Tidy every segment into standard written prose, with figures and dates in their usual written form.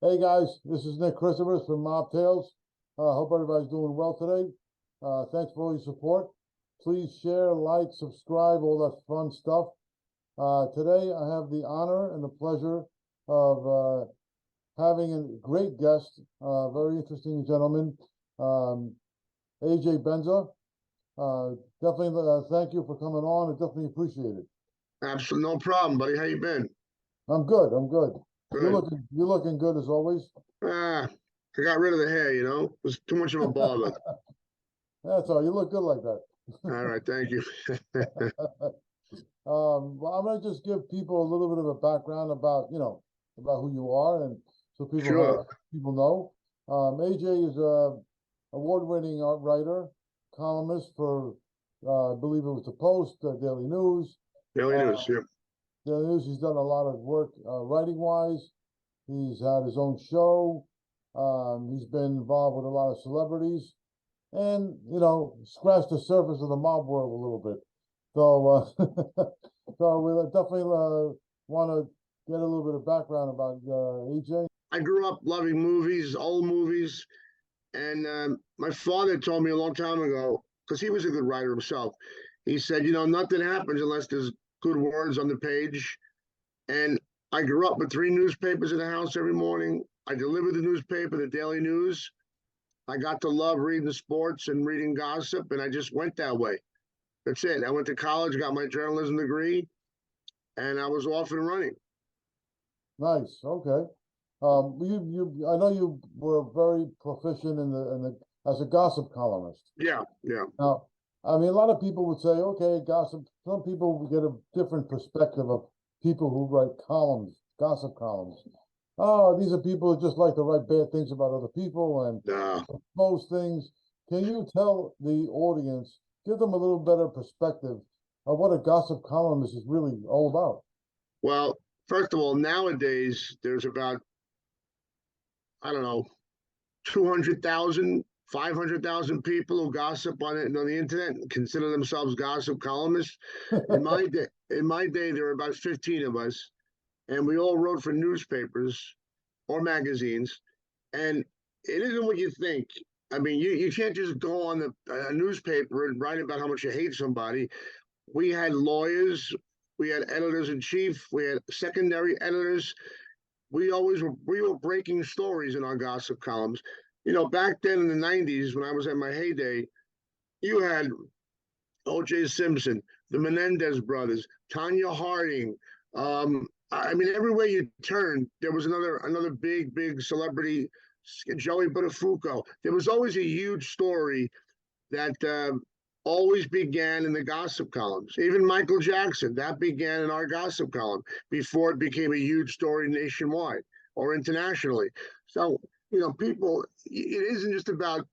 Hey guys, this is Nick Christopher from Mob Tales. Hope everybody's doing well today. Thanks for all your support. Please share, like, subscribe, all that fun stuff. Today I have the honor and the pleasure of having a great guest, very interesting gentleman, AJ Benza. Definitely thank you for coming on. I definitely appreciate it. Absolutely, no problem, buddy. How you been? I'm good. I'm good. Good. You're looking good as always. Ah, I got rid of the hair, It was too much of a bother. That's all. You look good like that. All right, thank you. Well, I'm gonna just give people a little bit of a background about who you are, and so Sure. people know. AJ is a award-winning art writer, columnist for I believe it was the Post, Daily News. Daily Uh, News, yeah. Daily News. He's done a lot of work writing-wise. He's had his own show. He's been involved with a lot of celebrities, and scratched the surface of the mob world a little bit. So, so we definitely want to get a little bit of background about AJ. I grew up loving movies, old movies, and my father told me a long time ago, because he was a good writer himself. He said, nothing happens unless there's good words on the page. And I grew up with three newspapers in the house every morning. I delivered the newspaper, the Daily News. I got to love reading the sports and reading gossip, and I just went that way. That's it. I went to college, got my journalism degree, and I was off and running. Nice. Okay. I know you were very proficient as a gossip columnist. Yeah, yeah. Now, I mean, a lot of people would say, okay, gossip. Some people would get a different perspective of people who write columns, gossip columns. Oh, these are people who just like to write bad things about other people and No. most things. Can you tell the audience, give them a little better perspective of what a gossip columnist is really all about? Well, first of all, nowadays there's about, I don't know, 200,000, 500,000 people who gossip on the internet and consider themselves gossip columnists. In my day, there were about 15 of us, and we all wrote for newspapers or magazines. And it isn't what you think. I mean, you can't just go on a newspaper and write about how much you hate somebody. We had lawyers, we had editors in chief, we had secondary editors. We were breaking stories in our gossip columns. Back then in the '90s, when I was at my heyday, you had O.J. Simpson, the Menendez brothers, Tanya Harding. I mean, everywhere you turned, there was another big celebrity, Joey Buttafuoco. There was always a huge story that always began in the gossip columns. Even Michael Jackson, that began in our gossip column before it became a huge story nationwide or internationally. So, people, it isn't just about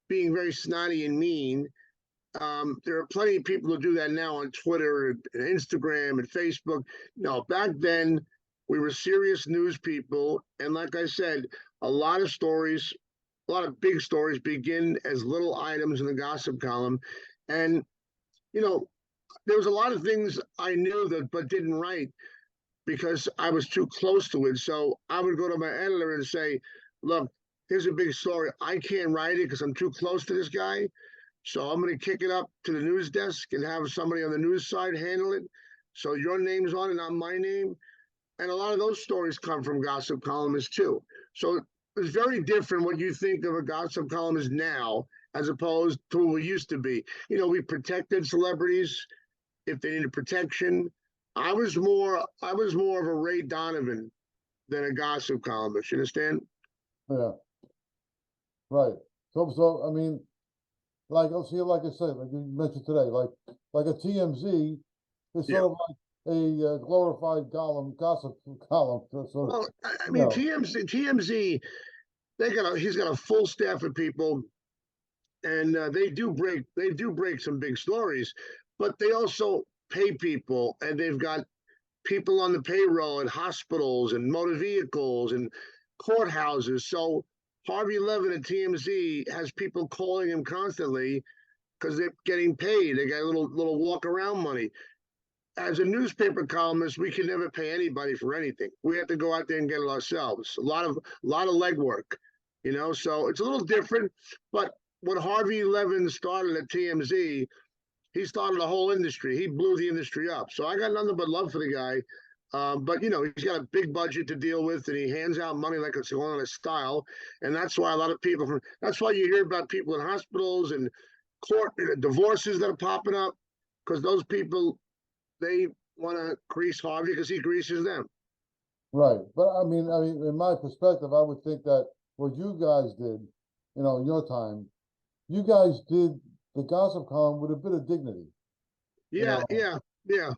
being very snotty and mean. There are plenty of people who do that now on Twitter and Instagram and Facebook. No, back then we were serious news people. And like I said, a lot of stories, a lot of big stories begin as little items in the gossip column. And, there was a lot of things I knew that but didn't write because I was too close to it. So I would go to my editor and say, look, here's a big story. I can't write it because I'm too close to this guy. So I'm going to kick it up to the news desk and have somebody on the news side handle it. So your name's on it, not my name. And a lot of those stories come from gossip columnists too. So it's very different what you think of a gossip columnist now as opposed to what we used to be. We protected celebrities if they needed protection. I was more of a Ray Donovan than a gossip columnist. You understand? Yeah, right. So I mean, like let's see, like I said, like you mentioned today, like a TMZ is Yeah. sort of like a glorified gossip column. Well, I You mean, know, TMZ, he's got a full staff of people, and they do break some big stories, but they also pay people, and they've got people on the payroll at hospitals and motor vehicles and courthouses. So Harvey Levin at TMZ has people calling him constantly because they're getting paid. They got a little walk around money. as a newspaper columnist, we can never pay anybody for anything. We have to go out there and get it ourselves. A lot of legwork, you know. So it's a little different. But when Harvey Levin started at TMZ, he started a whole industry. He blew the industry up. So I got nothing but love for the guy. But you know, he's got a big budget to deal with, and he hands out money like it's going on his style. And that's why a lot of people that's why you hear about people in hospitals and court divorces that are popping up, because those people, they want to grease Harvey because he greases them. Right. But I mean, in my perspective, I would think that what you guys did, you know, in your time, you guys did the gossip column with a bit of dignity. Yeah,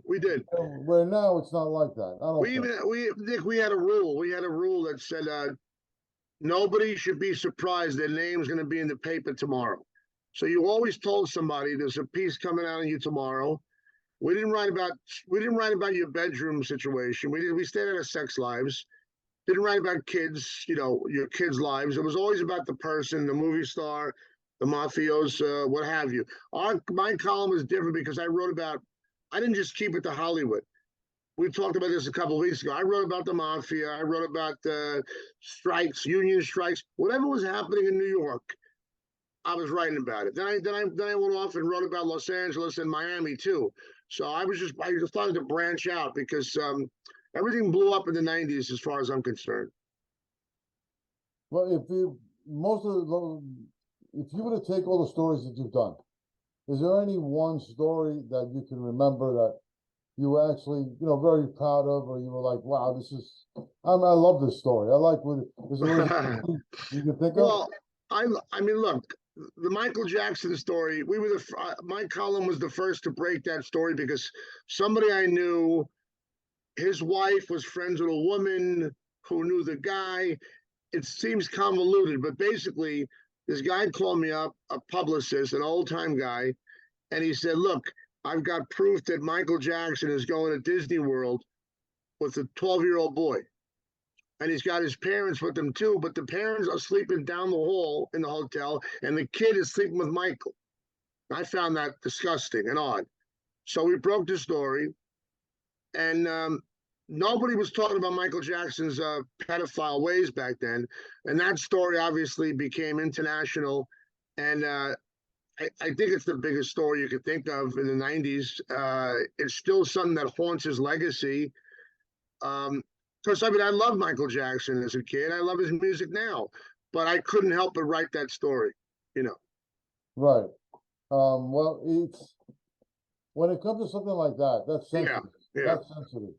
we did. Where now it's not like that. I don't Nick, we had a rule. We had a rule that said nobody should be surprised their name's going to be in the paper tomorrow. So you always told somebody there's a piece coming out on you tomorrow. We didn't write about your bedroom situation. We stayed out of sex lives. Didn't write about kids, you know, your kids' lives. It was always about the person, the movie star, the mafioso, what have you. My column was different because I didn't just keep it to Hollywood. We talked about this a couple of weeks ago. I wrote about the mafia. I wrote about strikes, union strikes, whatever was happening in New York. I was writing about it. Then I went off and wrote about Los Angeles and Miami too. So I just started to branch out because everything blew up in the '90s, as far as I'm concerned. Well, if you were to take all the stories that you've done, is there any one story that you can remember that you were actually, you know, very proud of, or you were like, wow, I love this story. I like what is there anything you can think of? Well, I mean, look, the Michael Jackson story, my column was the first to break that story because somebody I knew, his wife was friends with a woman who knew the guy. It seems convoluted, but basically, this guy called me up, a publicist, an old time guy, and he said, look, I've got proof that Michael Jackson is going to Disney World with a 12-year-old boy. And he's got his parents with him too, but the parents are sleeping down the hall in the hotel, and the kid is sleeping with Michael. I found that disgusting and odd. So we broke the story, and nobody was talking about Michael Jackson's pedophile ways back then. And that story obviously became international. And I think it's the biggest story you could think of in the '90s. It's still something that haunts his legacy. Because I mean, I love Michael Jackson as a kid. I love his music now, but I couldn't help but write that story, you know. Right. Well, when it comes to something like that, that's sensitive. Yeah. That's sensitive.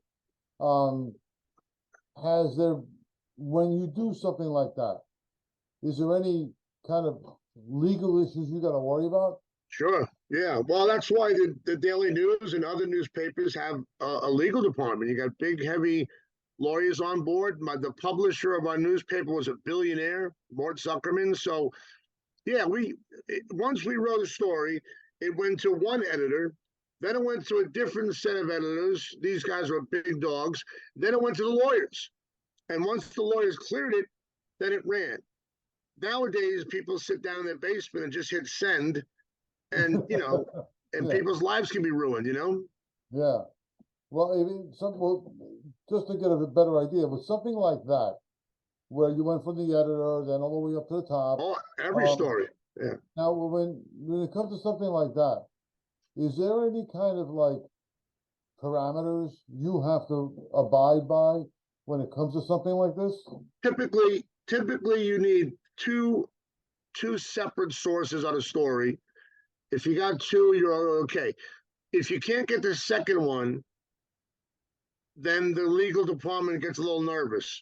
When you do something like that, is there any kind of legal issues you got to worry about? Sure. Yeah. Well, that's why the Daily News and other newspapers have a legal department. You got big, heavy lawyers on board. The publisher of our newspaper was a billionaire, Mort Zuckerman. So, yeah, once we wrote a story, it went to one editor. Then it went to a different set of editors. These guys were big dogs. Then it went to the lawyers. And once the lawyers cleared it, then it ran. Nowadays, people sit down in their basement and just hit send, and, you know, and people's lives can be ruined, you know? Yeah. Well, just to get a better idea, with something like that, where you went from the editor, then all the way up to the top. Oh, every story. Yeah. Now, when it comes to something like that, is there any kind of like parameters you have to abide by when it comes to something like this? Typically you need two separate sources on a story. If you got two, you're okay. If you can't get the second one, then the legal department gets a little nervous.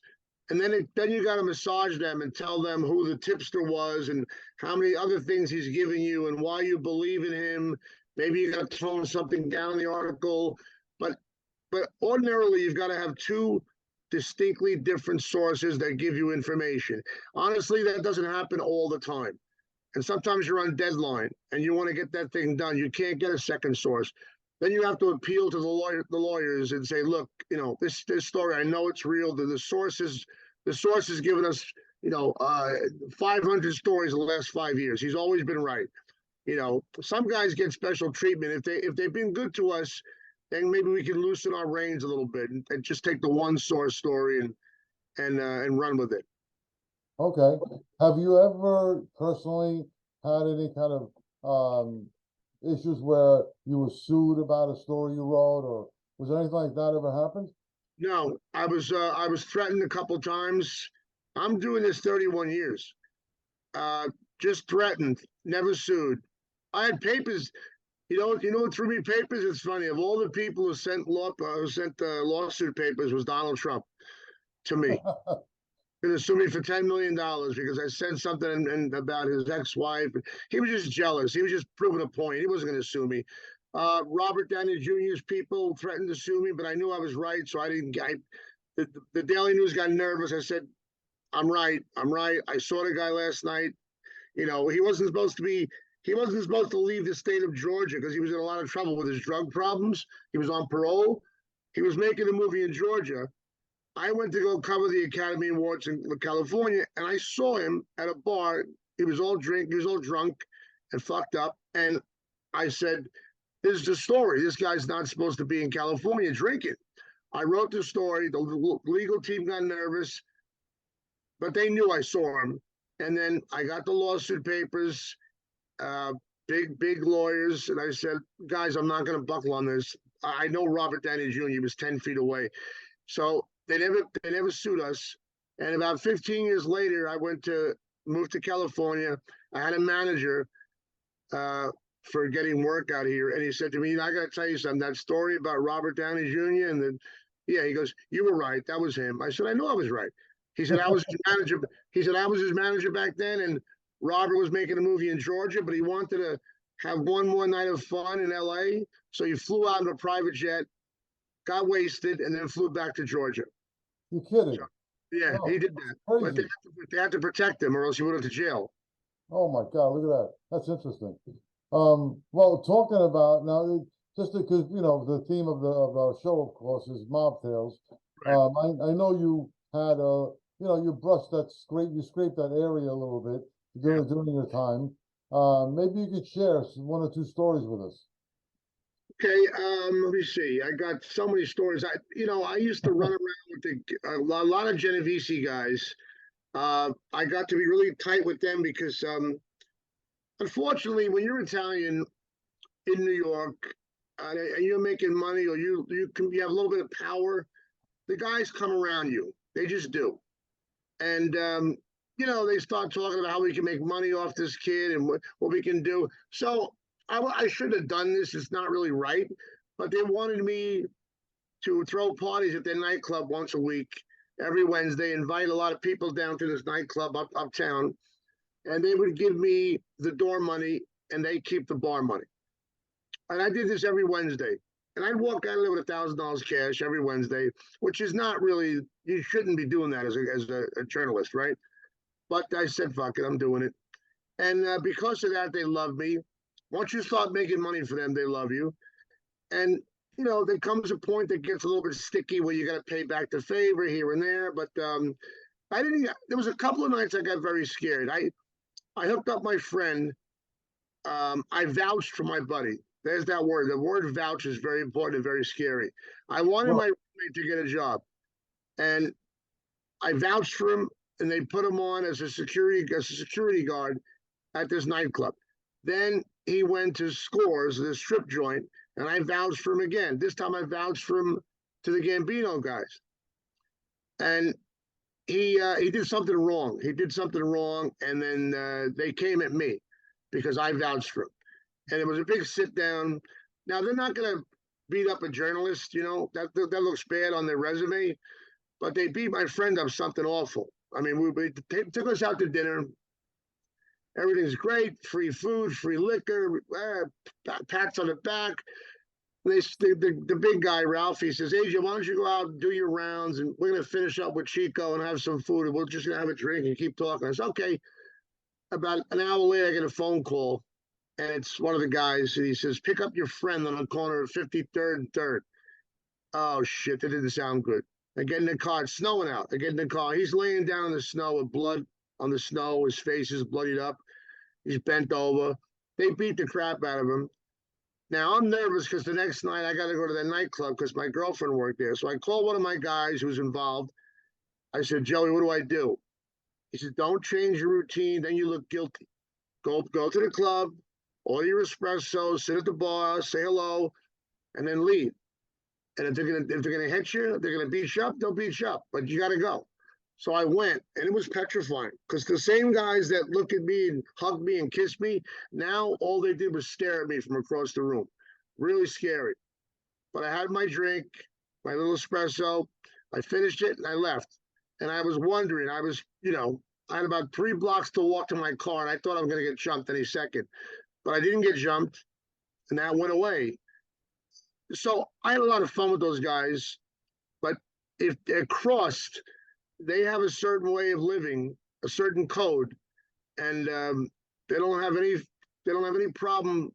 And then you got to massage them and tell them who the tipster was and how many other things he's giving you and why you believe in him. Maybe you got to tone something down in the article, but ordinarily you've got to have two distinctly different sources that give you information. Honestly, that doesn't happen all the time. And sometimes you're on deadline and you want to get that thing done. You can't get a second source. Then you have to appeal to the lawyers and say, look, you know, this story, I know it's real. The source has given us, you know, 500 stories in the last 5 years. He's always been right. You know, some guys get special treatment if they've been good to us. then maybe we can loosen our reins a little bit and just take the one source story and run with it. Okay. Have you ever personally had any kind of issues where you were sued about a story you wrote, or was there anything like that ever happened? No, I was threatened a couple times. I'm doing this 31 years. Just threatened, never sued. I had papers. You know what threw me papers? It's funny. Of all the people who sent lawsuit papers, was Donald Trump to me. Going to sue me for $10 million because I said something about his ex-wife. He was just jealous. He was just proving a point. He wasn't going to sue me. Robert Downey Jr.'s people threatened to sue me, but I knew I was right, so I didn't. The Daily News got nervous. I said, "I'm right. I'm right. I saw the guy last night. You know, he wasn't supposed to be. He wasn't supposed to leave the state of Georgia because he was in a lot of trouble with his drug problems. He was on parole. He was making a movie in Georgia." I went to go cover the Academy Awards in California, and I saw him at a bar. He was all drunk and fucked up. And I said, "This is the story. This guy's not supposed to be in California drinking." I wrote the story. The legal team got nervous, but they knew I saw him. And then I got the lawsuit papers, big lawyers, and I said, "Guys, I'm not going to buckle on this. I know Robert Downey Jr. was 10 feet away." So they never sued us. And about 15 years later, I moved to California. I had a manager for getting work out here, and he said to me, "I got to tell you something. That story about Robert Downey Jr. and then, yeah," he goes, "You were right. That was him." I said, "I know I was right." He said, "I was his manager." He said, "I was his manager back then, and Robert was making a movie in Georgia, but he wanted to have one more night of fun in L.A., so he flew out in a private jet, got wasted, and then flew back to Georgia." You kidding? So, yeah, Oh, he did that. But crazy. they had to protect him, or else he went into jail. Oh my God, look at that. That's interesting. Well, talking about now, just because the theme of our show, of course, is mob tales. Right. I know you had you brushed you scraped that area a little bit Yeah. during your time. Maybe you could share one or two stories with us. Okay, let me see. I got so many stories. I used to run around with a lot of Genovese guys. I got to be really tight with them because, unfortunately, when you're Italian in New York and you're making money, or you have a little bit of power, the guys come around you. They just do, and they start talking about how we can make money off this kid and what we can do. So I should have done this. It's not really right, but they wanted me to throw parties at their nightclub once a week, every Wednesday, invite a lot of people down to this nightclub uptown, and they would give me the door money and they keep the bar money. And I did this every Wednesday. And I'd walk out of there with $1,000 cash every Wednesday, which is not really, you shouldn't be doing that as a journalist, right? But I said, fuck it, I'm doing it. And because of that, they love me. Once you start making money for them, they love you. And there comes a point that gets a little bit sticky where you got to pay back the favor here and there. But I didn't. There was a couple of nights I got very scared. I hooked up my friend. I vouched for my buddy. There's that word. The word vouch is very important and very scary. I wanted Well, my roommate to get a job, and I vouched for him, and they put him on as a security guard at this nightclub. Then he went to Scores, the strip joint, and I vouched for him again. This time I vouched for him to the Gambino guys. And he did something wrong. He did something wrong, and then they came at me because I vouched for him. And it was a big sit down. Now they're not going to beat up a journalist, that looks bad on their resume, but they beat my friend up something awful. I mean, they took us out to dinner. Everything's great, free food, free liquor, pats on the back. The big guy, Ralph, he says, "AJ, why don't you go out and do your rounds, and we're going to finish up with Chico and have some food, and we're just going to have a drink and keep talking." I said, "Okay." About an hour later, I get a phone call, and it's one of the guys, and he says, "Pick up your friend on the corner of 53rd and 3rd. Oh, shit, that didn't sound good. I get in the car. It's snowing out. I get in the car. He's laying down in the snow with blood on the snow. His face is bloodied up. He's bent over. They beat the crap out of him. Now I'm nervous because the next night I got to go to the nightclub because my girlfriend worked there. So I called one of my guys who was involved. I said, Joey, what do I do? He said, don't change your routine. Then you look guilty. Go to the club, order your espresso, sit at the bar, say hello, and then leave. And if they're gonna hit you, they're gonna beat you up, they'll beat you up. But you gotta go. So I went, and it was petrifying because the same guys that look at me and hug me and kiss me, now all they did was stare at me from across the room. Really scary. But I had my drink, my little espresso. I finished it and I left. And I was wondering, I had about 3 blocks to walk to my car, and I thought I was going to get jumped any second. But I didn't get jumped, and that went away. So I had a lot of fun with those guys. But if they're crossed, they have a certain way of living, a certain code, and they don't have any problem,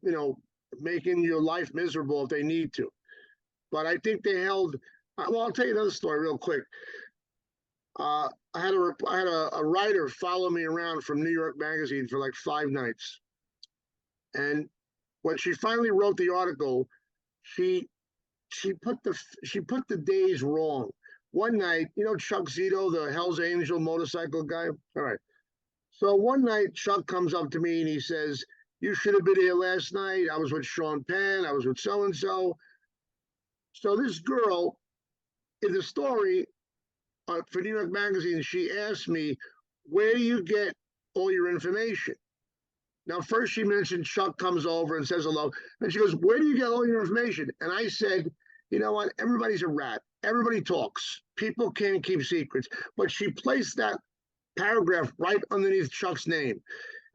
making your life miserable if they need to. But I think they held. Well, I'll tell you another story real quick. I had a writer follow me around from New York Magazine for like 5 nights, and when she finally wrote the article, she put the days wrong. One night, Chuck Zito, the Hell's Angel motorcycle guy. All right. So one night, Chuck comes up to me and he says, "You should have been here last night. I was with Sean Penn. I was with so and so." So this girl in the story for New York Magazine, she asked me, "Where do you get all your information?" Now, first she mentioned Chuck comes over and says hello. And she goes, "Where do you get all your information?" And I said, "You know what? Everybody's a rat. Everybody talks. People can't keep secrets." But she placed that paragraph right underneath Chuck's name.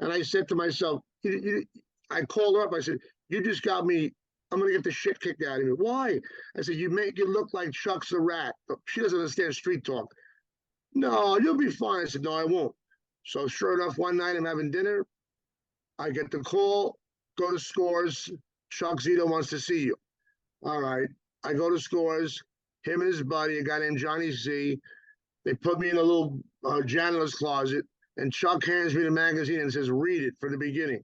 And I said to myself, I called her up. I said, "You just got me. I'm going to get the shit kicked out of me." "Why?" I said, "You make it look like Chuck's a rat." She doesn't understand street talk. "No, you'll be fine." I said, "No, I won't." So sure enough, one night I'm having dinner. I get the call, go to Scores. "Chuck Zito wants to see you." All right. I go to Scores, him and his buddy, a guy named Johnny Z. They put me in a little janitor's closet, and Chuck hands me the magazine and says, "Read it from the beginning."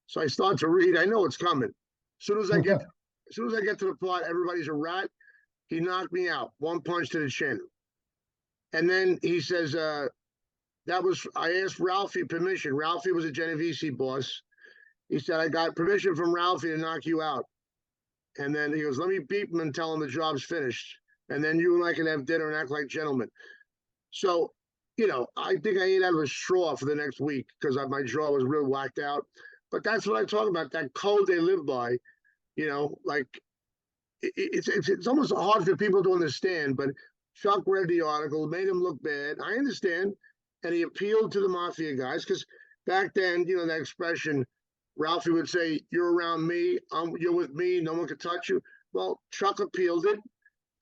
So I start to read. I know it's coming. As soon as I get to the part, everybody's a rat, he knocked me out. One punch to the chin. And then he says, I asked Ralphie permission. Ralphie was a Genovese boss. He said, "I got permission from Ralphie to knock you out." And then he goes, "Let me beep him and tell him the job's finished. And then you and I can have dinner and act like gentlemen." So, I think I ate out of a straw for the next week because my jaw was real whacked out. But that's what I talk about, that code they live by. Like it's almost hard for people to understand, but Chuck read the article, made him look bad. I understand. And he appealed to the mafia guys because back then, that expression, Ralphie would say, "You're around me, you're with me, no one can touch you." Well, Chuck appealed it,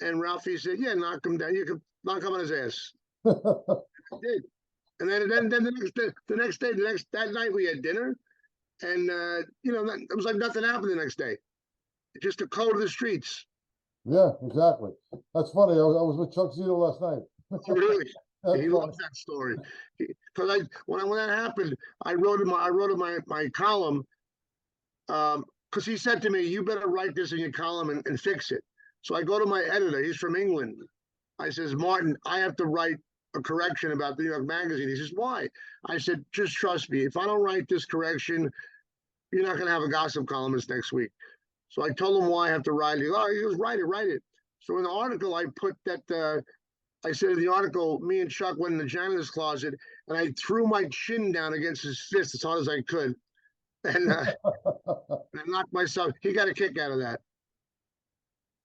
and Ralphie said, "Yeah, knock him down. You can knock him on his ass." I did. And then that night we had dinner, and it was like nothing happened the next day. Just the code of the streets. Yeah, exactly. That's funny. I was with Chuck Zito last night. Oh, really? He That's loves funny. that story. Because when that happened, I wrote in my column, because he said to me, "You better write this in your column and fix it." So I go to my editor. He's from England. I says, "Martin, I have to write a correction about the New York Magazine." He says, "Why?" I said, "Just trust me. If I don't write this correction, you're not going to have a gossip columnist next week." So I told him why I have to write it. He goes, "Write it." So in the article, I put that, I said in the article, me and Chuck went in the janitor's closet, and I threw my chin down against his fist as hard as I could. And I knocked myself. He got a kick out of that.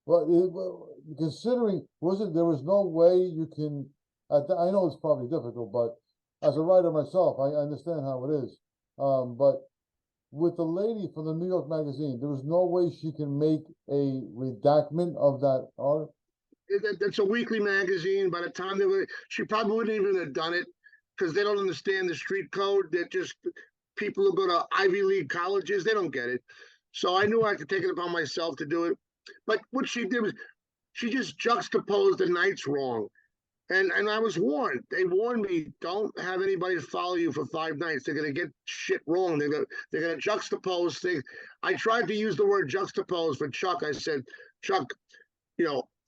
Well, considering, there was no way you can, I know it's probably difficult, but as a writer myself, I understand how it is. But with the lady from the New York Magazine, there was no way she can make a redactment of that art. It's a weekly magazine. By the time she probably wouldn't even have done it because they don't understand the street code. They're just people who go to Ivy League colleges. They don't get it. So I knew I could take it upon myself to do it. But what she did was she just juxtaposed the nights wrong. And I was warned. They warned me, don't have anybody follow you for 5 nights. They're gonna get shit wrong. They're gonna juxtapose things. I tried to use the word juxtapose for Chuck. I said, Chuck,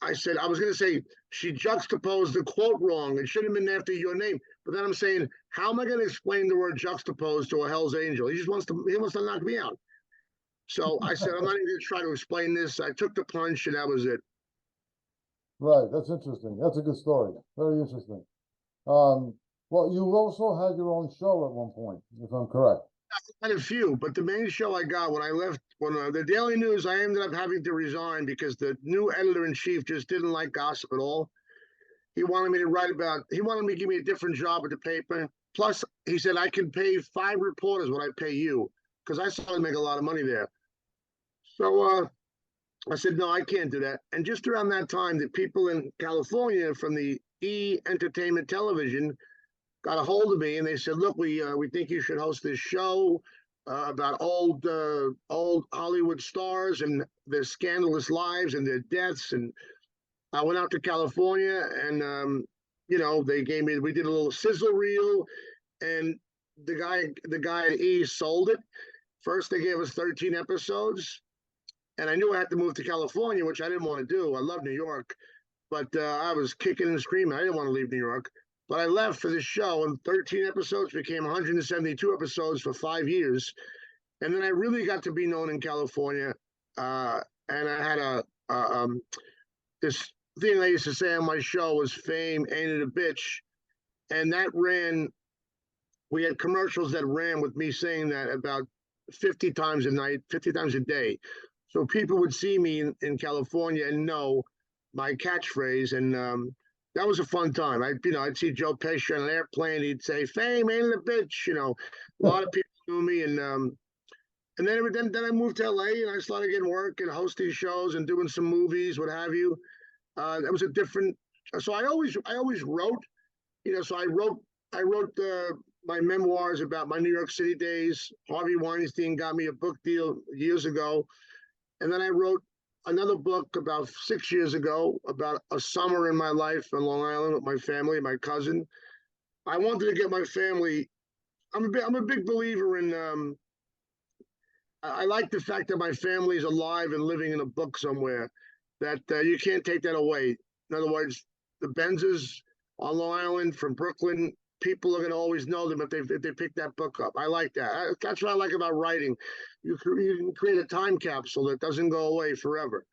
I said I was gonna say she juxtaposed the quote wrong. It should have been after your name. But then I'm saying, how am I gonna explain the word juxtapose to a Hell's Angel? He wants to knock me out. So I said, I'm not even gonna try to explain this. I took the punch and that was it. Right, that's interesting. That's a good story. Very interesting. Well, you also had your own show at one point, if I'm correct. I had a few, but the main show I got when I left, when the Daily News, I ended up having to resign because the new editor in chief just didn't like gossip at all. He wanted me to give me a different job at the paper. Plus, he said I can pay 5 reporters what I pay you because I started to make a lot of money there. So I said, no, I can't do that. And just around that time, the people in California from the Entertainment Television got a hold of me and they said, look, we think you should host this show about old Hollywood stars and their scandalous lives and their deaths. And I went out to California and we did a little sizzle reel, and the guy at E sold it. First they gave us 13 episodes, and I knew I had to move to California, which I didn't want to do. I love New York, but I was kicking and screaming. I didn't want to leave New York. But I left for this show, and 13 episodes became 172 episodes for 5 years. And then I really got to be known in California. And I had this thing I used to say on my show was fame ain't it a bitch. And that we had commercials that ran with me saying that about 50 times a night, 50 times a day. So people would see me in California and know my catchphrase. And that was a fun time. I'd see Joe Pesci on an airplane. He'd say, "Fame ain't a bitch." A lot of people knew me, and then I moved to LA and I started getting work and hosting shows and doing some movies, what have you. That was a different. So I always wrote. So I wrote my memoirs about my New York City days. Harvey Weinstein got me a book deal years ago, and then I wrote another book about 6 years ago about a summer in my life on Long Island with my family, my cousin. I wanted to get my family. I'm a big believer in. I like the fact that my family is alive and living in a book somewhere. That you can't take that away. In other words, the Benzas on Long Island from Brooklyn, people are going to always know them if they pick that book up. I like that. That's what I like about writing. You can create a time capsule that doesn't go away forever.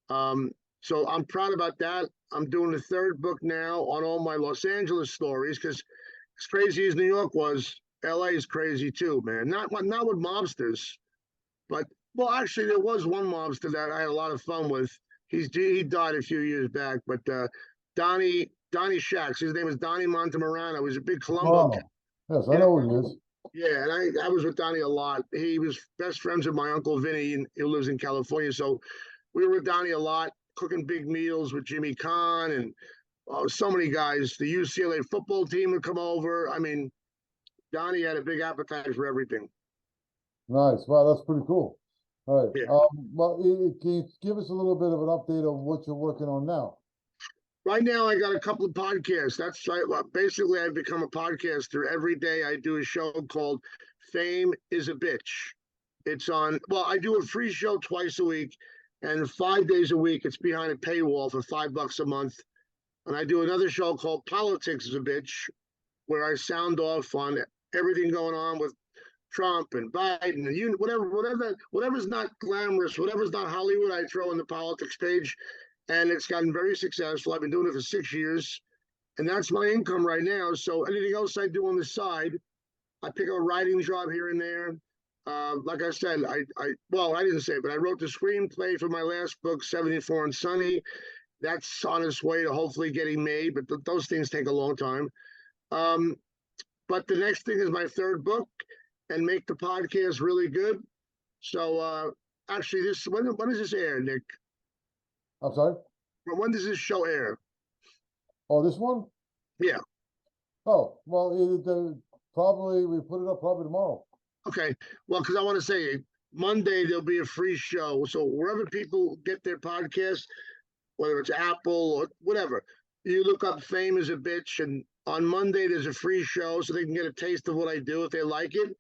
So I'm proud about that. I'm doing the 3rd book now on all my Los Angeles stories because as crazy as New York was, LA is crazy too, man. Not with mobsters, but well, actually, there was one mobster that I had a lot of fun with. He died a few years back, but Donnie Shacks. His name is Donnie Montemarano. He was a big Colombo. Oh, yes, I know who he is. Yeah, and I was with Donnie a lot. He was best friends with my Uncle Vinny, and he lives in California. So we were with Donnie a lot, cooking big meals with Jimmy Kahn and so many guys. The UCLA football team would come over. I mean, Donnie had a big appetite for everything. Nice. Wow, that's pretty cool. All right. Yeah. Well, can you give us a little bit of an update of what you're working on now? Right now, I got a couple of podcasts. That's right. Basically, I've become a podcaster. Every day, I do a show called "Fame Is a Bitch." It's on. Well, I do a free show twice a week, and 5 days a week. It's behind a paywall for $5 a month. And I do another show called "Politics Is a Bitch," where I sound off on everything going on with Trump and Biden and whatever's not glamorous, whatever's not Hollywood, I throw in the politics page. And it's gotten very successful. I've been doing it for 6 years, and that's my income right now. So anything else I do on the side, I pick up a writing job here and there. Like I said, I didn't say it, but I wrote the screenplay for my last book, 74 and Sunny. That's on its way to hopefully getting made, but those things take a long time. But the next thing is my 3rd book, and make the podcast really good. So actually, when does this air, Nick? I'm sorry? When does this show air? Oh, this one? Yeah. Oh, well, we put it up probably tomorrow. Okay. Well, because I want to say Monday there'll be a free show. So wherever people get their podcasts, whether it's Apple or whatever, you look up Fame is a Bitch, and on Monday there's a free show so they can get a taste of what I do if they like it.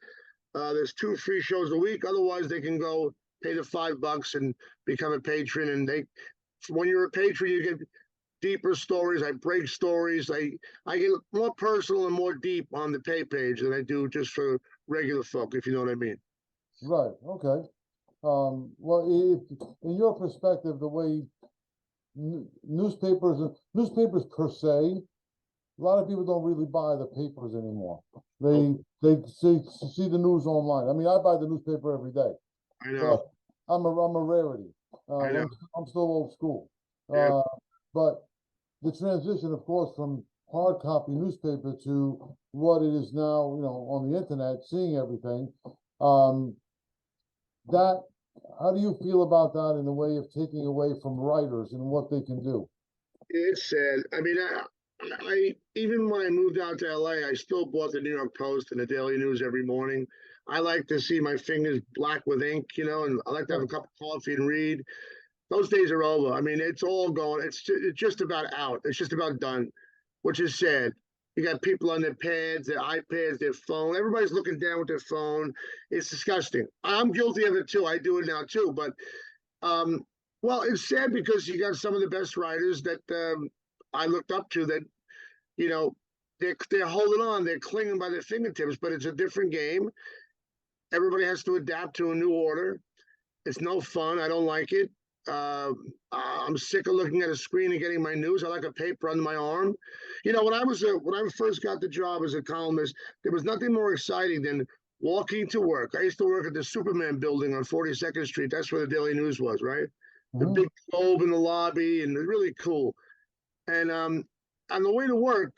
There's 2 free shows a week. Otherwise, they can go pay the $5 and become a patron. And when you're a patron, you get deeper stories. I break stories. I get more personal and more deep on the pay page than I do just for regular folk, if you know what I mean. Right. Okay. Well, if, in your perspective, the way newspapers per se, a lot of people don't really buy the papers anymore. They see the news online. I mean, I buy the newspaper every day. I know. But I'm a rarity. I know. I'm still old school. Yeah. But the transition, of course, from hard copy newspaper to what it is now, on the internet, seeing everything. That How do you feel about that in the way of taking away from writers and what they can do? It's sad. I mean, I even when I moved out to LA, I still bought the New York Post and the Daily News every morning. I like to see my fingers black with ink, and I like to have a cup of coffee and read. Those days are over. I mean, it's all gone. It's just about out. It's just about done, which is sad. You got people on their pads, their iPads, their phone. Everybody's looking down with their phone. It's disgusting. I'm guilty of it too. I do it now too. But well, it's sad because you got some of the best writers that I looked up to that, you know, they're holding on, they're clinging by their fingertips, but it's a different game. Everybody has to adapt to a new order. It's no fun. I don't like it. I'm sick of looking at a screen and getting my news. I like a paper under my arm. When I first got the job as a columnist, there was nothing more exciting than walking to work. I used to work at the Superman building on 42nd Street. That's where the Daily News was, right? The big globe in the lobby, and really cool. And on the way to work,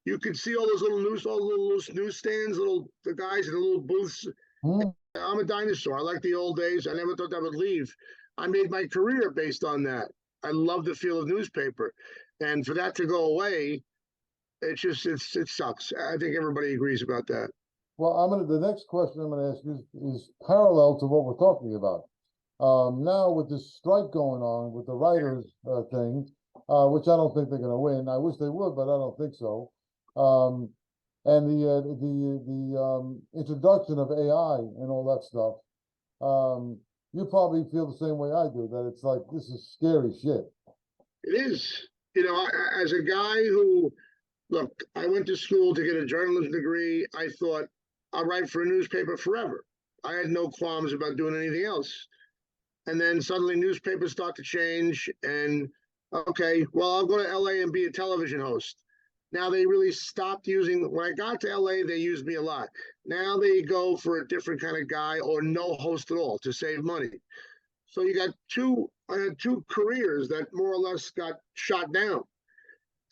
you could see all those little newsstands, the guys in the little booths. I'm a dinosaur. I like the old days. I never thought that would leave. I made my career based on that. I love the feel of newspaper, and for that to go away, it sucks. I think everybody agrees about that. Well, the next question I'm gonna ask you is parallel to what we're talking about. Now with this strike going on with the writers thing, which I don't think they're going to win. I wish they would, but I don't think so. And the introduction of AI and all that stuff. You probably feel the same way I do, that it's like, this is scary shit. It is. As a guy who, look, I went to school to get a journalism degree. I thought I'll write for a newspaper forever. I had no qualms about doing anything else. And then suddenly newspapers start to change, and okay, well, I'll go to LA and be a television host. Now they really stopped using, when I got to LA, they used me a lot. Now they go for a different kind of guy or no host at all to save money. So you got I had two careers that more or less got shot down,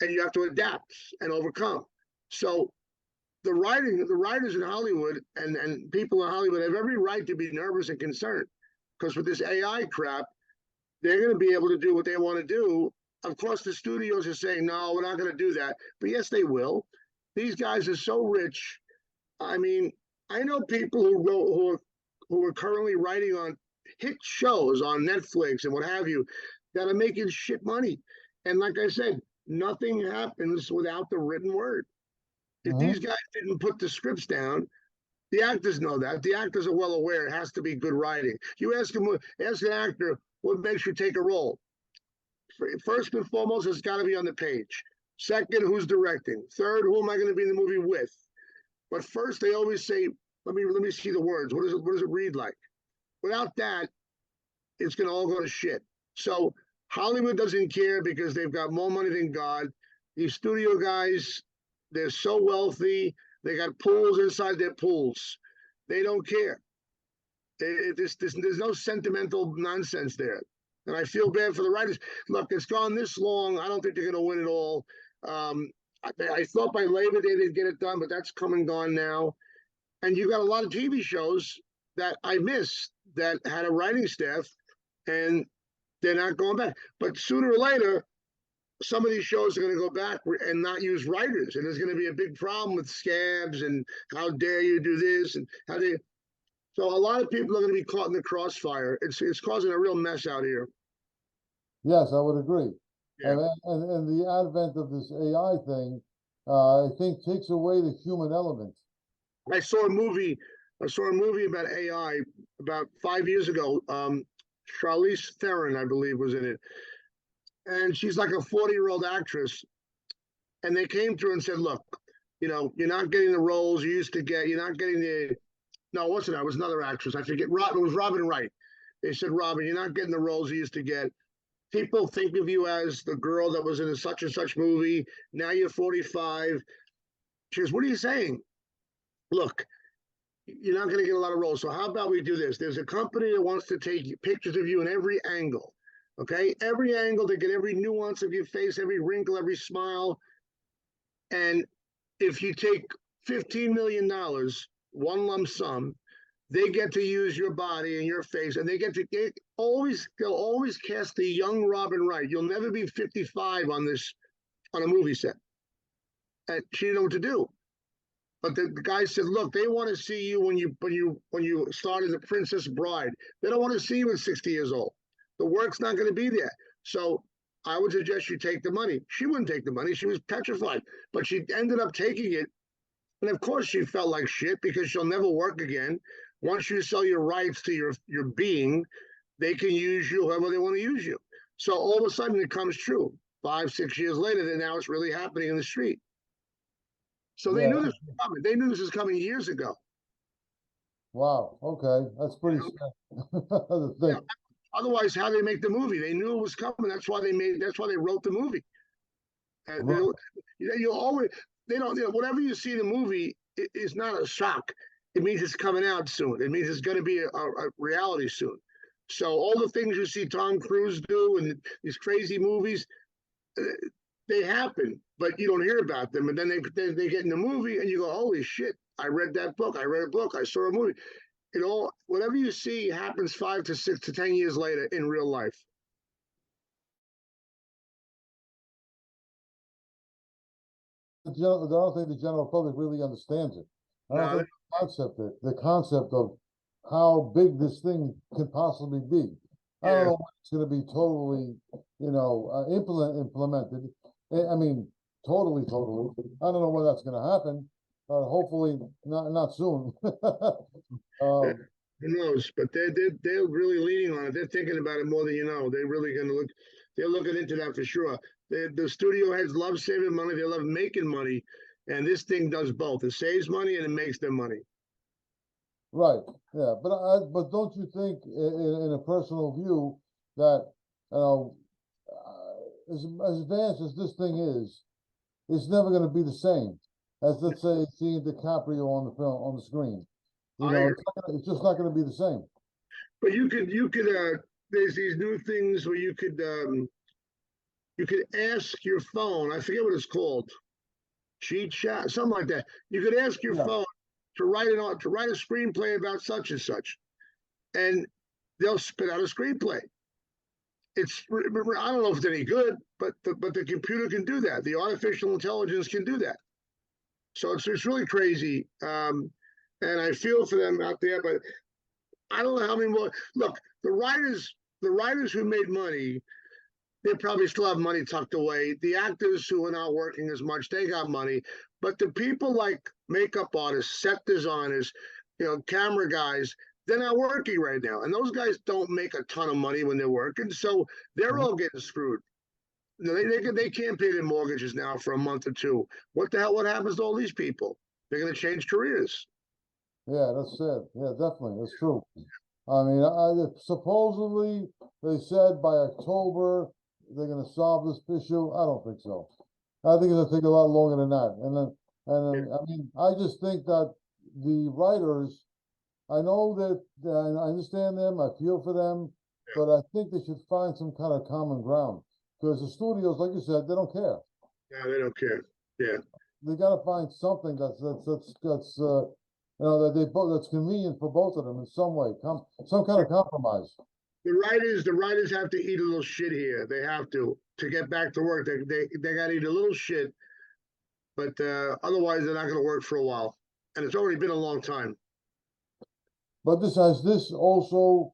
and you have to adapt and overcome. So the writers in Hollywood and people in Hollywood have every right to be nervous and concerned. Because with this AI crap, they're going to be able to do what they want to do. Of course, the studios are saying, no, we're not going to do that. But yes, they will. These guys are so rich. I mean, I know people who are currently writing on hit shows on Netflix and what have you that are making shit money. And like I said, nothing happens without the written word. If these guys didn't put the scripts down, the actors know that. The actors are well aware it has to be good writing. You ask an actor what makes you take a role. First and foremost, it's got to be on the page. Second, who's directing? Third, who am I going to be in the movie with? But first, they always say, "Let me see the words. What does it read like?" Without that, it's going to all go to shit. So Hollywood doesn't care because they've got more money than God. These studio guys, they're so wealthy. They got pools inside their pools. They don't care. There's no sentimental nonsense there. And I feel bad for the writers. Look, it's gone this long. I don't think they're going to win it all. I thought by Labor Day they'd get it done, but that's come and gone now. And you got a lot of TV shows that I missed that had a writing staff, and they're not going back. But sooner or later, some of these shows are going to go back and not use writers, and there's going to be a big problem with scabs and how dare you do this and how they. So a lot of people are going to be caught in the crossfire. It's causing a real mess out here. Yes, I would agree. Yeah. And the advent of this AI thing, I think takes away the human element. I saw a movie. I saw a movie about AI about 5 years ago. Charlize Theron, I believe, was in it, and she's like a 40-year-old actress. And they came through and said, "Look, you're not getting the roles you used to get. You're not getting the no, what's it? It was another actress. I forget. It was Robin Wright. They said, Robin, you're not getting the roles you used to get. People think of you as the girl that was in a such and such movie. Now you're 45." She goes, "What are you saying? Look, you're not going to get a lot of roles. So how about we do this? There's a company that wants to take pictures of you in every angle. Okay, every angle to get every nuance of your face, every wrinkle, every smile. And if you take $15 million, one lump sum, they get to use your body and your face, and they'll always cast the young Robin Wright. You'll never be 55 on a movie set." And she didn't know what to do. But the guy said, "Look, they want to see you when you start as a Princess Bride. They don't want to see you at 60 years old. The work's not going to be there. So I would suggest you take the money." She wouldn't take the money. She was petrified, but she ended up taking it. And of course, she felt like shit because she'll never work again. Once you sell your rights to your being, they can use you however they want to use you. So all of a sudden, it comes true. 5, 6 years later, then now it's really happening in the street. So they Yeah. knew this was coming. They knew this was coming years ago. Wow. Okay. That's pretty sad to Yeah. think. Otherwise, how do they make the movie? They knew it was coming. That's why they wrote the movie. Right. You always they don't whatever you see in the movie is not a shock. It means it's coming out soon. It means it's going to be a reality soon. So all the things you see Tom Cruise do and these crazy movies, they happen, but you don't hear about them. And then they get in the movie, and you go, "Holy shit! I read that book. I read a book. I saw a movie." Whatever you see happens 5 to 6 to 10 years later in real life. I don't think the general public really understands it. I don't No, think the concept of how big this thing can possibly be. I don't yeah. know when it's going to be totally, implemented. I mean, totally. I don't know when that's going to happen. Hopefully not soon. Who knows? But they're really leaning on it. They're thinking about it more than you know. They're really going to look. They're looking into that for sure. The studio heads love saving money. They love making money, and this thing does both. It saves money and it makes them money. Right. Yeah. But don't you think, in a personal view, that as advanced as this thing is, it's never going to be the same as, let's say, seeing DiCaprio on the screen. I agree. It's just not going to be the same. But you could there's these new things where you could ask your phone. I forget what it's called. Cheat chat, something like that. You could ask your phone to write a screenplay about such and such, and they'll spit out a screenplay. I don't know if it's any good, but the computer can do that. The artificial intelligence can do that. So it's really crazy, and I feel for them out there. But I don't know how many more. Look, the writers who made money, they probably still have money tucked away. The actors who are not working as much, they got money. But the people like makeup artists, set designers, camera guys, they're not working right now. And those guys don't make a ton of money when they're working. So they're all getting screwed. They can't pay their mortgages now for a month or two. What the hell? What happens to all these people? They're going to change careers. Yeah, that's it. Yeah, definitely. That's true. I mean, supposedly they said by October they're going to solve this issue. I don't think so. I think it's going to take a lot longer than that. I mean, I just think that the writers, I know that I understand them. I feel for them, but I think they should find some kind of common ground because the studios, like you said, they don't care. Yeah, they don't care. Yeah, They got to find something that's that's convenient for both of them in some way. Some kind of compromise. the writers have to eat a little shit here. They have to get back to work. They got to eat a little shit, but otherwise they're not going to work for a while. And it's already been a long time. But this also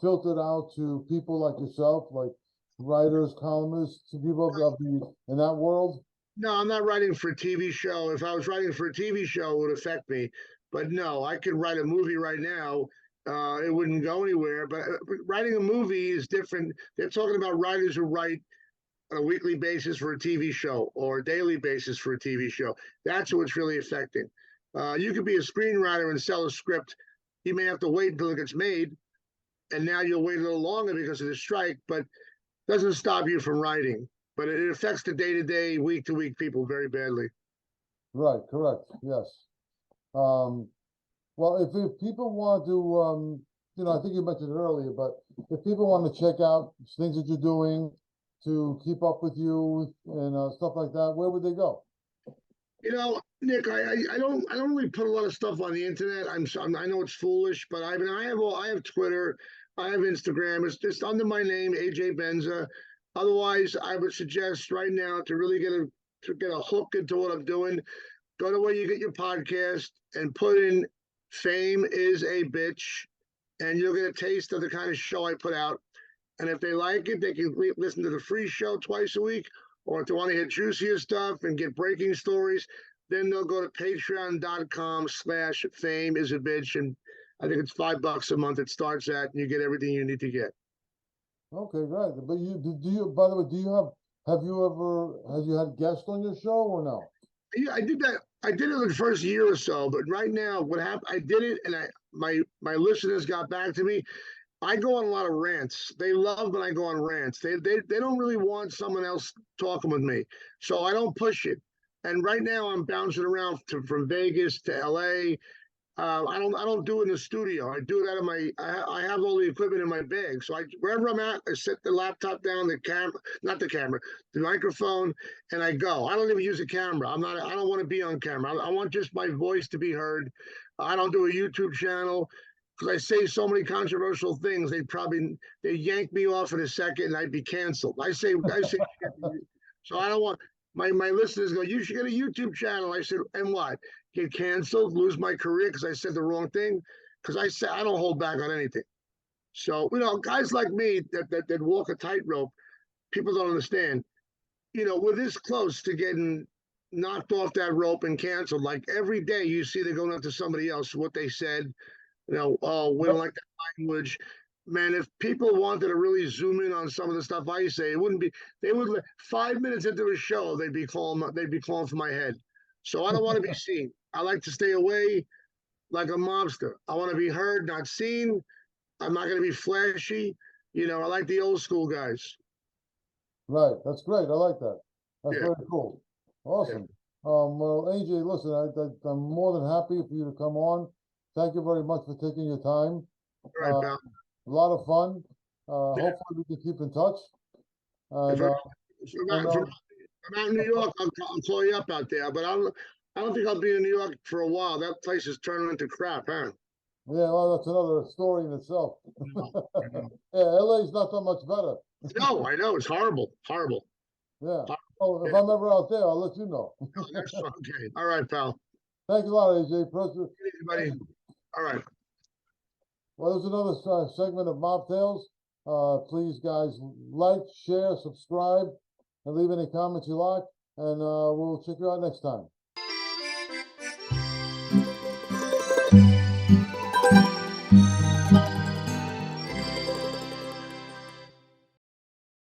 filtered out to people like yourself, like writers, columnists, people of the in that world? No, I'm not writing for a TV show. If I was writing for a TV show, it would affect me. But no, I could write a movie right now. It wouldn't go anywhere. But writing a movie is different. They're talking about writers who write on a weekly basis for a TV show or a daily basis for a TV show. That's what's really affecting. You could be a screenwriter and sell a script. You may have to wait until it gets made, and now you'll wait a little longer because of the strike, but doesn't stop you from writing. But it affects the day-to-day, week-to-week people very badly. Right, correct, yes. Well, if people want to, you know, I think you mentioned it earlier, but if people want to check out things that you're doing to keep up with you and stuff like that, where would they go? You know, Nick, I don't really put a lot of stuff on the internet. I know it's foolish, but I mean I have Twitter, I have Instagram. It's just under my name, AJ Benza. Otherwise, I would suggest right now to really get a hook into what I'm doing. Go to where you get your podcast and put in "Fame is a Bitch," and you'll get a taste of the kind of show I put out. And if they like it, they can listen to the free show twice a week. Or if they want to hear juicier stuff and get breaking stories, then they'll go to patreon.com/fame is a bitch. And I think it's $5 a month it starts at, and you get everything you need to get. Okay, great. But do you, by the way, have you had guests on your show or no? Yeah, I did that. I did it the first year or so, but right now, what happened? I did it, and my listeners got back to me. I go on a lot of rants. They love when I go on rants. They don't really want someone else talking with me, so I don't push it. And right now, I'm bouncing around from Vegas to LA. I don't do it in the studio. I do it out of my. I have all the equipment in my bag. So wherever I'm at, I set the laptop down, the camera, not the camera, the microphone, and I go. I don't even use a camera. I don't want to be on camera. I want just my voice to be heard. I don't do a YouTube channel because I say so many controversial things. They yank me off in a second, and I'd be canceled. I say. So I don't want. My listeners go, you should get a YouTube channel. I said, and what? Get canceled, lose my career because I said the wrong thing? Because I said I don't hold back on anything. So, you know, guys like me that walk a tightrope, people don't understand. You know, we're this close to getting knocked off that rope and canceled. Like every day you see they're going after somebody else, what they said, you know, oh, we don't like that language. Man, if people wanted to really zoom in on some of the stuff I say, it wouldn't be. They would 5 minutes into a show, they'd be calling for my head. So I don't want to be seen. I like to stay away like a mobster. I want to be heard, not seen. I'm not going to be flashy. You know, I like the old school guys. Right, that's great. I like that. That's Yeah. very cool. Awesome. Well, AJ, listen, I'm more than happy for you to come on. Thank you very much for taking your time. All right, pal. A lot of fun. Yeah. Hopefully we can keep in touch. And, If I'm out in New York, I'll call you up out there. But I don't think I'll be in New York for a while. That place is turning into crap, huh? yeah, well, that's another story in itself. Yeah, LA's not so much better. No, I know. It's horrible. Horrible. Yeah. Oh, if I'm ever out there, I'll let you know. That's okay. All right, pal. Thanks a lot, AJ. President. Everybody. All right. Well, there's another segment of Mob Tales. Please, guys, like, share, subscribe, and leave any comments you like. And we'll check you out next time.